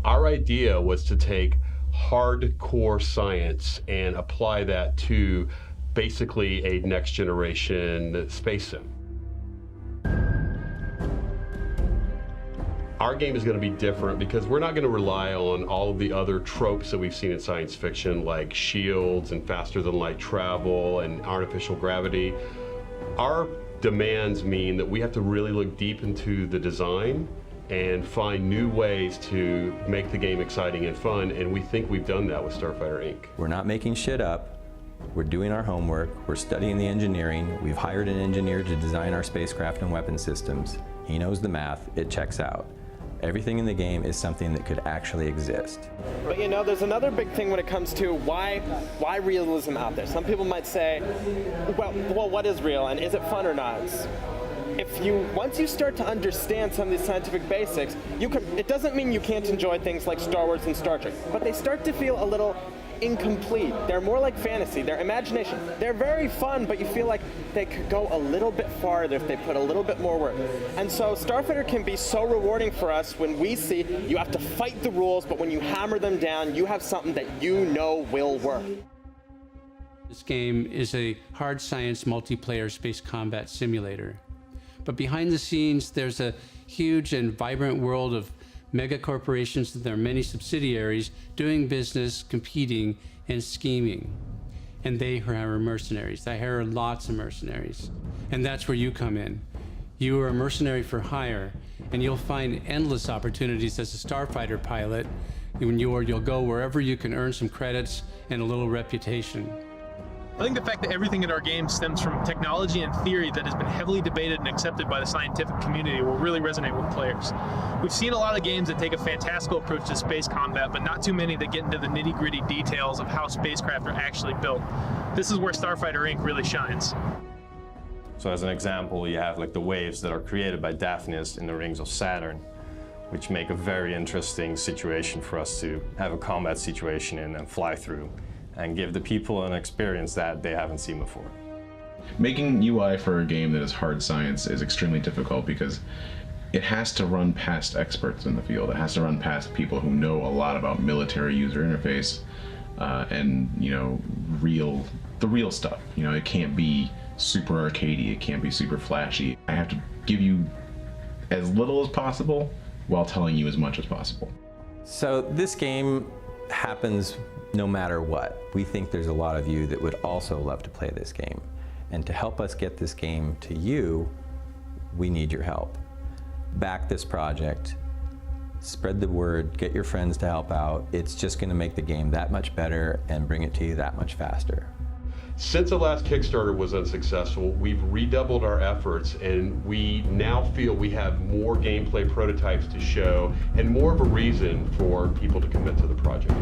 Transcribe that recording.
Our idea was to take hardcore science and apply that to basically a next generation space sim. Our game is going to be different because we're not going to rely on all of the other tropes that we've seen in science fiction, like shields and faster than light travel and artificial gravity. Our demands mean that we have to really look deep into the design and find new ways to make the game exciting and fun, and we think we've done that with Starfighter Inc. We're not making shit up. We're doing our homework. We're studying the engineering. We've hired an engineer to design our spacecraft and weapon systems. He knows the math. It checks out. Everything in the game is something that could actually exist. But you know, there's another big thing when it comes to why realism out there. Some people might say, well, what is real and is it fun or not? Once you start to understand some of these scientific basics, it doesn't mean you can't enjoy things like Star Wars and Star Trek, but they start to feel a little incomplete. They're more like fantasy, they're imagination. They're very fun, but you feel like they could go a little bit farther if they put a little bit more work. And so Starfighter can be so rewarding for us when we see you have to fight the rules, but when you hammer them down, you have something that you know will work. This game is a hard science multiplayer space combat simulator. But behind the scenes, there's a huge and vibrant world of mega corporations and their many subsidiaries doing business, competing, and scheming. And they hire mercenaries. They hire lots of mercenaries. And that's where you come in. You are a mercenary for hire, and you'll find endless opportunities as a Starfighter pilot. You'll go wherever you can earn some credits and a little reputation. I think the fact that everything in our game stems from technology and theory that has been heavily debated and accepted by the scientific community will really resonate with players. We've seen a lot of games that take a fantastical approach to space combat, but not too many that get into the nitty-gritty details of how spacecraft are actually built. This is where Starfighter Inc. really shines. So as an example, you have like the waves that are created by Daphnis in the rings of Saturn, which make a very interesting situation for us to have a combat situation in and fly through, and give the people an experience that they haven't seen before. Making UI for a game that is hard science is extremely difficult because it has to run past experts in the field. It has to run past people who know a lot about military user interface and, you know, the real stuff. You know, it can't be super arcadey, it can't be super flashy. I have to give you as little as possible while telling you as much as possible. So this game happens no matter what. We think there's a lot of you that would also love to play this game. And to help us get this game to you, we need your help. Back this project, spread the word, get your friends to help out. It's just going to make the game that much better and bring it to you that much faster. Since the last Kickstarter was unsuccessful, we've redoubled our efforts, and we now feel we have more gameplay prototypes to show and more of a reason for people to commit to the project.